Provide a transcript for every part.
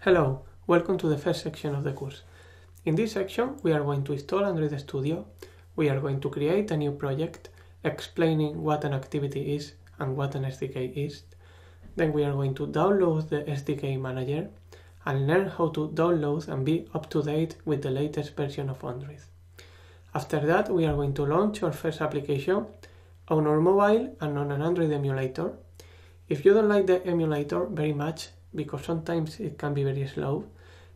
Hello, welcome to the first section of the course. In this section, we are going to install Android Studio. We are going to create a new project explaining what an activity is and what an SDK is. Then we are going to download the SDK manager and learn how to download and be up to date with the latest version of Android. After that, we are going to launch our first application on our mobile and on an Android emulator. If you don't like the emulator very much, because sometimes it can be very slow,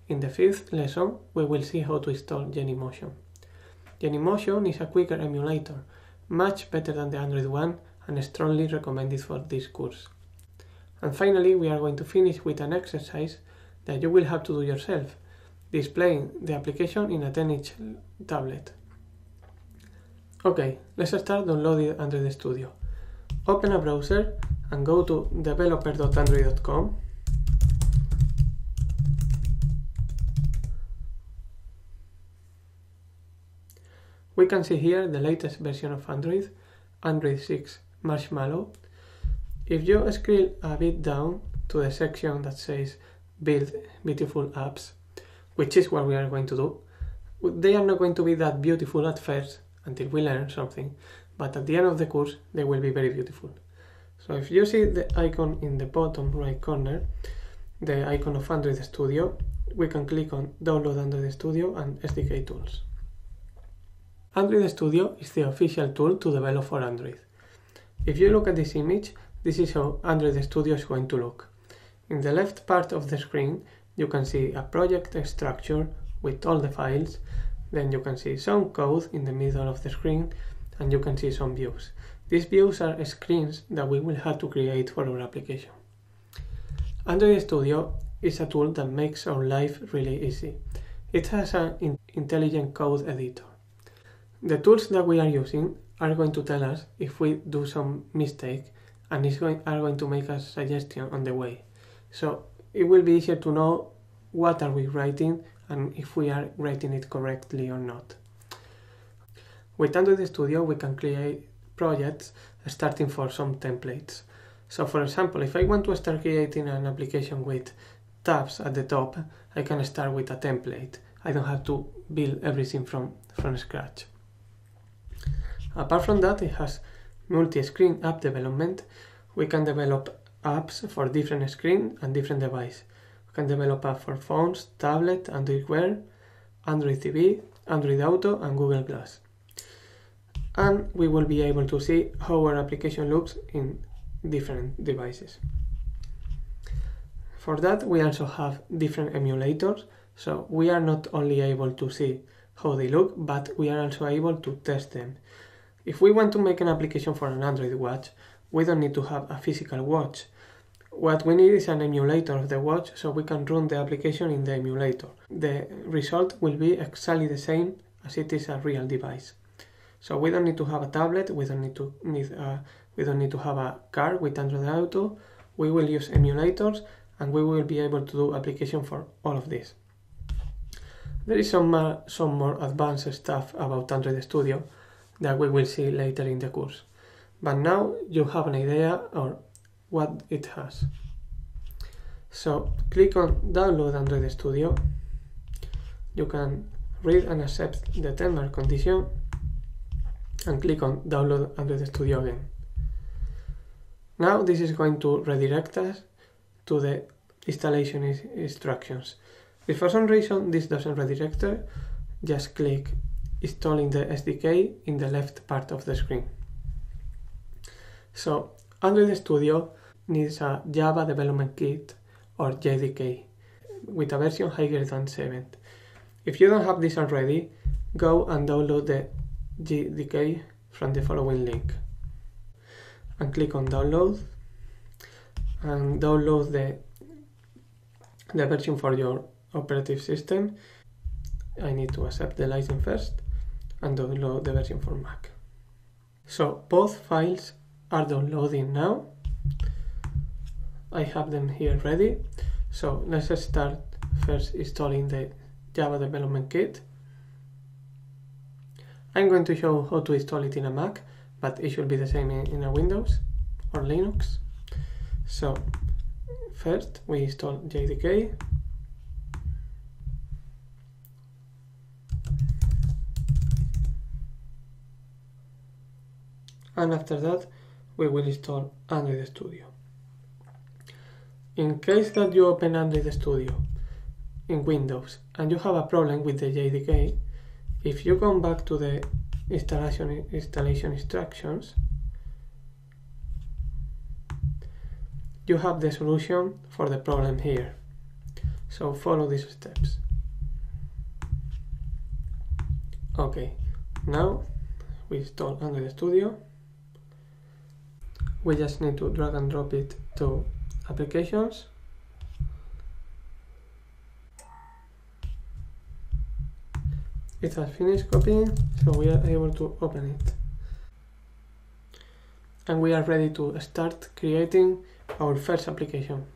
in the fifth lesson we will see how to install Genymotion. Genymotion is a quicker emulator, much better than the Android one and strongly recommended for this course. And finally we are going to finish with an exercise that you will have to do yourself, displaying the application in a 10-inch tablet. Okay, let's start downloading Android Studio. Open a browser and go to developer.android.com. We can see here the latest version of Android, Android 6 Marshmallow. If you scroll a bit down to the section that says Build Beautiful Apps, which is what we are going to do, they are not going to be that beautiful at first until we learn something, but at the end of the course they will be very beautiful. So if you see the icon in the bottom right corner, the icon of Android Studio, we can click on Download Android Studio and SDK Tools. Android Studio is the official tool to develop for Android. If you look at this image, this is how Android Studio is going to look. In the left part of the screen, you can see a project structure with all the files. Then you can see some code in the middle of the screen, and you can see some views. These views are screens that we will have to create for our application. Android Studio is a tool that makes our life really easy. It has an intelligent code editor. The tools that we are using are going to tell us if we do some mistake, and are going to make us suggestion on the way. So it will be easier to know what are we writing and if we are writing it correctly or not. With Android Studio we can create projects starting for some templates. So for example, if I want to start creating an application with tabs at the top, I can start with a template. I don't have to build everything from scratch. Apart from that, it has multi-screen app development. We can develop apps for different screens and different devices. We can develop apps for phones, tablet, Android Wear, Android TV, Android Auto, and Google Glass. And we will be able to see how our application looks in different devices. For that, we also have different emulators, so we are not only able to see how they look, but we are also able to test them. If we want to make an application for an Android watch, we don't need to have a physical watch. What we need is an emulator of the watch, so we can run the application in the emulator. The result will be exactly the same as it is a real device. So we don't need to have a tablet, we don't need to have a car with Android Auto. We will use emulators and we will be able to do application for all of this. There is some more advanced stuff about Android Studio that we will see later in the course. But now you have an idea of what it has. So click on Download Android Studio. You can read and accept the terms and conditions and click on Download Android Studio again. Now this is going to redirect us to the installation instructions. If for some reason this doesn't redirect us, just click Installing the SDK in the left part of the screen. So Android Studio needs a Java Development Kit or JDK with a version higher than 7. If you don't have this already, go and download the JDK from the following link and click on Download and download the version for your operative system. I need to accept the license first and download the version for Mac. So both files are downloading now. I have them here ready. So let's start first installing the Java Development Kit. I'm going to show how to install it in a Mac, but it should be the same in a Windows or Linux. So first we install JDK and after that we will install Android Studio. In case that you open Android Studio in Windows and you have a problem with the JDK, if you come back to the installation instructions, you have the solution for the problem here. So follow these steps. Okay, now we install Android Studio. We just need to drag and drop it to Applications. It has finished copying, so we are able to open it. And we are ready to start creating our first application.